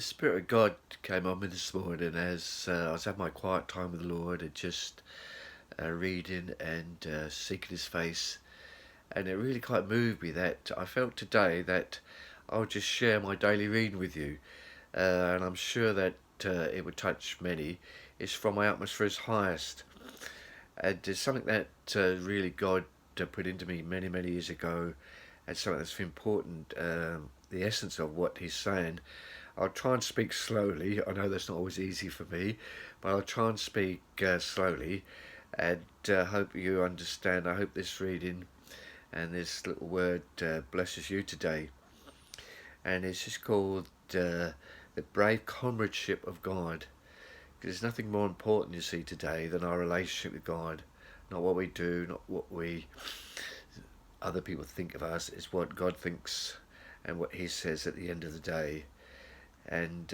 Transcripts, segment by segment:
The Spirit of God came on me this morning as I was having my quiet time with the Lord and just reading and seeking His face. And it really quite moved me that I felt today that I'll just share my daily reading with you. And I'm sure that it would touch many. It's from my Atmosphere's Highest. And it's something that really God put into me many, many years ago. And something that's important, the essence of what He's saying. I'll try and speak slowly. I know that's not always easy for me, but I'll try and speak slowly and hope you understand. I hope this reading and this little word blesses you today. And it's just called The Brave Comradeship of God. Because there's nothing more important, you see, today than our relationship with God. Not what we do, not what we other people think of us. It's what God thinks and what He says at the end of the day. And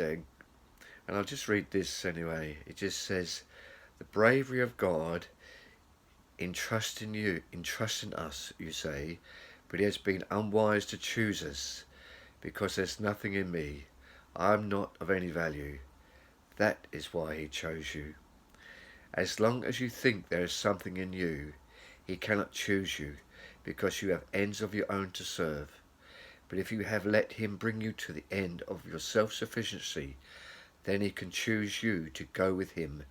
I'll just read this anyway. It just says, the bravery of God in trusting you, in trusting us, you say, but He has been unwise to choose us, because there's nothing in me. I'm not of any value. That is why He chose you. As long as you think there is something in you, He cannot choose you, because you have ends of your own to serve. But if you have let Him bring you to the end of your self-sufficiency, then He can choose you to go with Him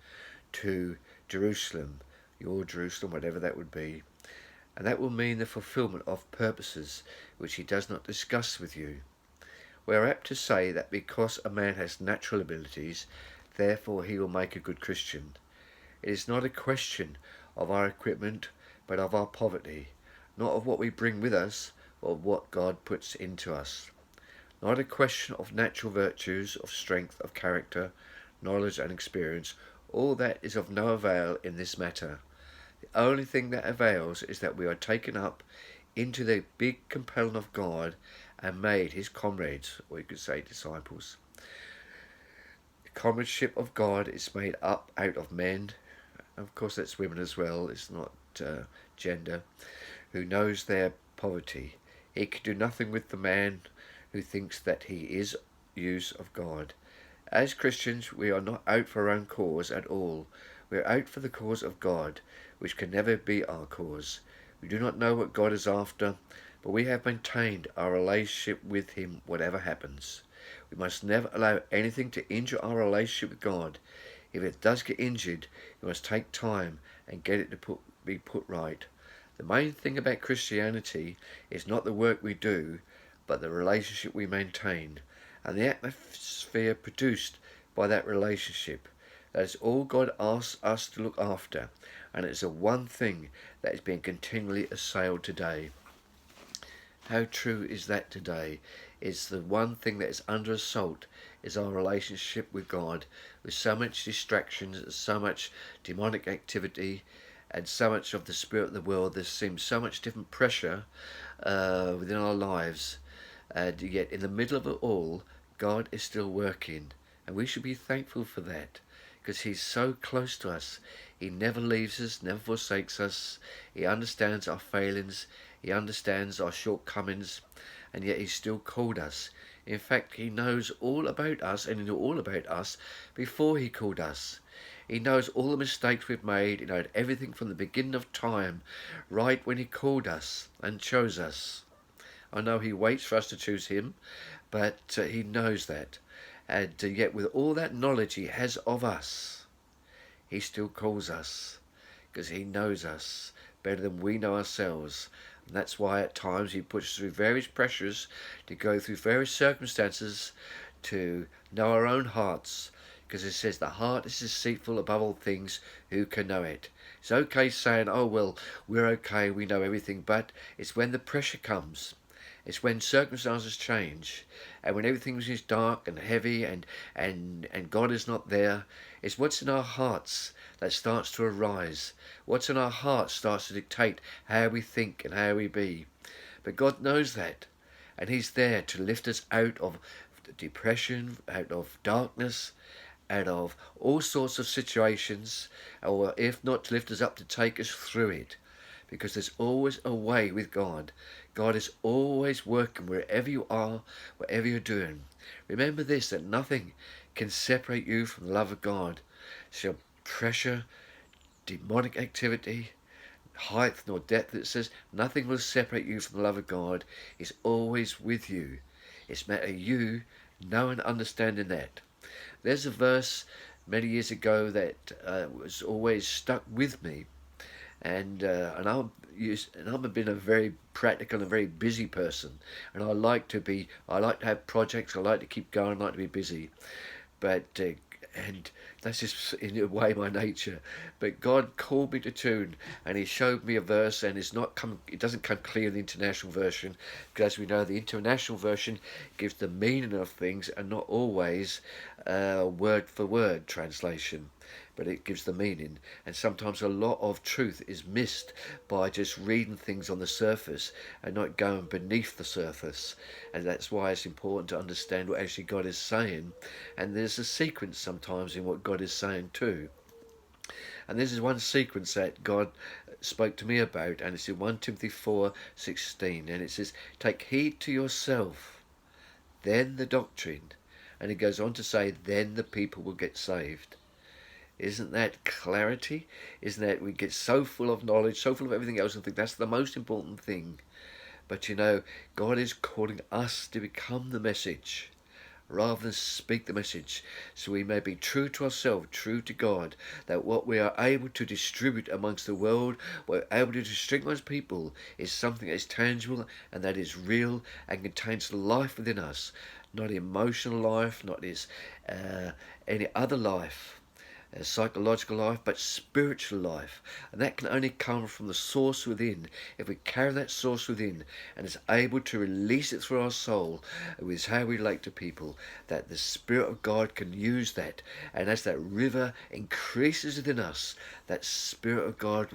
to Jerusalem, your Jerusalem, whatever that would be. And that will mean the fulfillment of purposes which He does not discuss with you. We are apt to say that because a man has natural abilities, therefore he will make a good Christian. It is not a question of our equipment, but of our poverty, not of what we bring with us, or what God puts into us. Not a question of natural virtues, of strength, of character, knowledge and experience. All that is of no avail in this matter. The only thing that avails is that we are taken up into the big compelling of God and made His comrades, or you could say disciples. The comradeship of God is made up out of men, of course that's women as well, it's not gender, who knows their poverty. He can do nothing with the man who thinks that he is use of God. As Christians, we are not out for our own cause at all. We are out for the cause of God, which can never be our cause. We do not know what God is after, but we have maintained our relationship with Him whatever happens. We must never allow anything to injure our relationship with God. If it does get injured, we must take time and get it to be put right. The main thing about Christianity is not the work we do, but the relationship we maintain, and the atmosphere produced by that relationship. That is all God asks us to look after, and it is the one thing that is being continually assailed today. How true is that today? It's the one thing that is under assault is our relationship with God, with so much distractions, so much demonic activity, and so much of the spirit of the world. There seems so much different pressure within our lives, and yet in the middle of it all, God is still working, and we should be thankful for that, because He's so close to us. He never leaves us, never forsakes us. He understands our failings, He understands our shortcomings, and yet He's still called us. In fact, He knows all about us, and He knew all about us before He called us. He knows all the mistakes we've made. He knows everything from the beginning of time, right when He called us and chose us. I know He waits for us to choose Him, but He knows that. And yet with all that knowledge He has of us, He still calls us, because He knows us better than we know ourselves. And that's why at times He puts us through various pressures, to go through various circumstances, to know our own hearts. Because it says the heart is deceitful above all things, who can know it? It's okay saying, oh well, we're okay, we know everything, but it's when the pressure comes, it's when circumstances change, and when everything is dark and heavy and God is not there, it's what's in our hearts that starts to arise. What's in our hearts starts to dictate how we think and how we be. But God knows that, and He's there to lift us out of depression, out of darkness, out of all sorts of situations, or if not to lift us up, to take us through it. Because there's always a way with God. God is always working wherever you are, whatever you're doing. Remember this, that nothing can separate you from the love of God. So pressure, demonic activity, height nor depth, it says nothing will separate you from the love of God. It's always with you. It's a matter of you knowing and understanding that. There's a verse many years ago that was always stuck with me, and I've been a very practical and very busy person, and I like to have projects, I like to keep going, I like to be busy, but and that's just in a way my nature. But God called me to tune, and He showed me a verse, and it doesn't come clear in the international version, because as we know, the international version gives the meaning of things and not always word for word translation, but it gives the meaning. And sometimes a lot of truth is missed by just reading things on the surface and not going beneath the surface. And that's why it's important to understand what actually God is saying. And there's a sequence sometimes in what God is saying too. And this is one sequence that God spoke to me about, and it's in 1 Timothy 4:16, and it says, "Take heed to yourself, then the doctrine." And it goes on to say, then the people will get saved. Isn't that clarity? Isn't that we get so full of knowledge, so full of everything else, and think that's the most important thing? But you know, God is calling us to become the message rather than speak the message, so we may be true to ourselves, true to God, that what we are able to distribute amongst the world, what we're able to distribute amongst people, is something that is tangible and that is real and contains life within us, not emotional life, not any other life, psychological life, but spiritual life. And that can only come from the source within. If we carry that source within and is able to release it through our soul, with how we relate to people, that the Spirit of God can use that. And as that river increases within us, that Spirit of God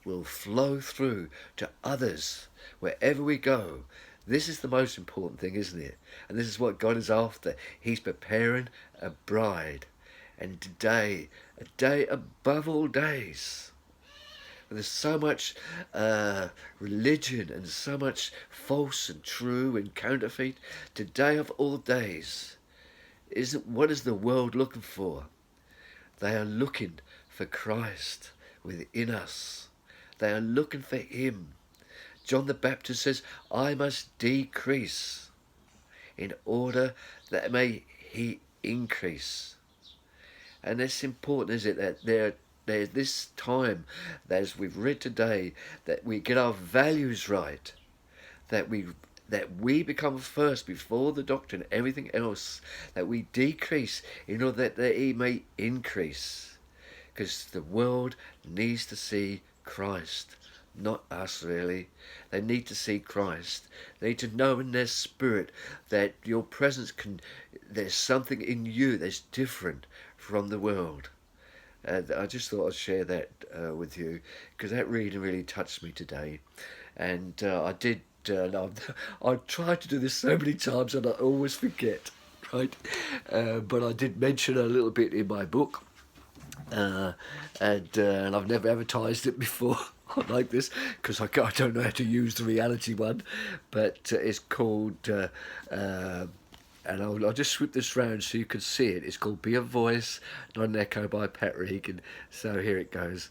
will flow through to others wherever we go. This is the most important thing, isn't it? And this is what God is after. He's preparing a bride. And today, a day above all days, there's so much religion and so much false and true and counterfeit. Today of all days, what is the world looking for? They are looking for Christ within us. They are looking for Him. John the Baptist says, "I must decrease in order that may He increase." And it's important, is it, that there's this time, as we've read today, that we get our values right, that we become first before the doctrine, everything else, that we decrease in order that He may increase. Because the world needs to see Christ, not us really. They need to see Christ. They need to know in their spirit that your presence there's something in you that's different from the world. And I just thought I'd share that with you, because that reading really touched me today. And I did. I've tried to do this so many times and I always forget, right? But I did mention a little bit in my book, and I've never advertised it before like this, because I don't know how to use the reality one, but it's called. And I'll just swip this round so you can see it. It's called "Be a Voice, Not an Echo" by Pat Regan. So here it goes.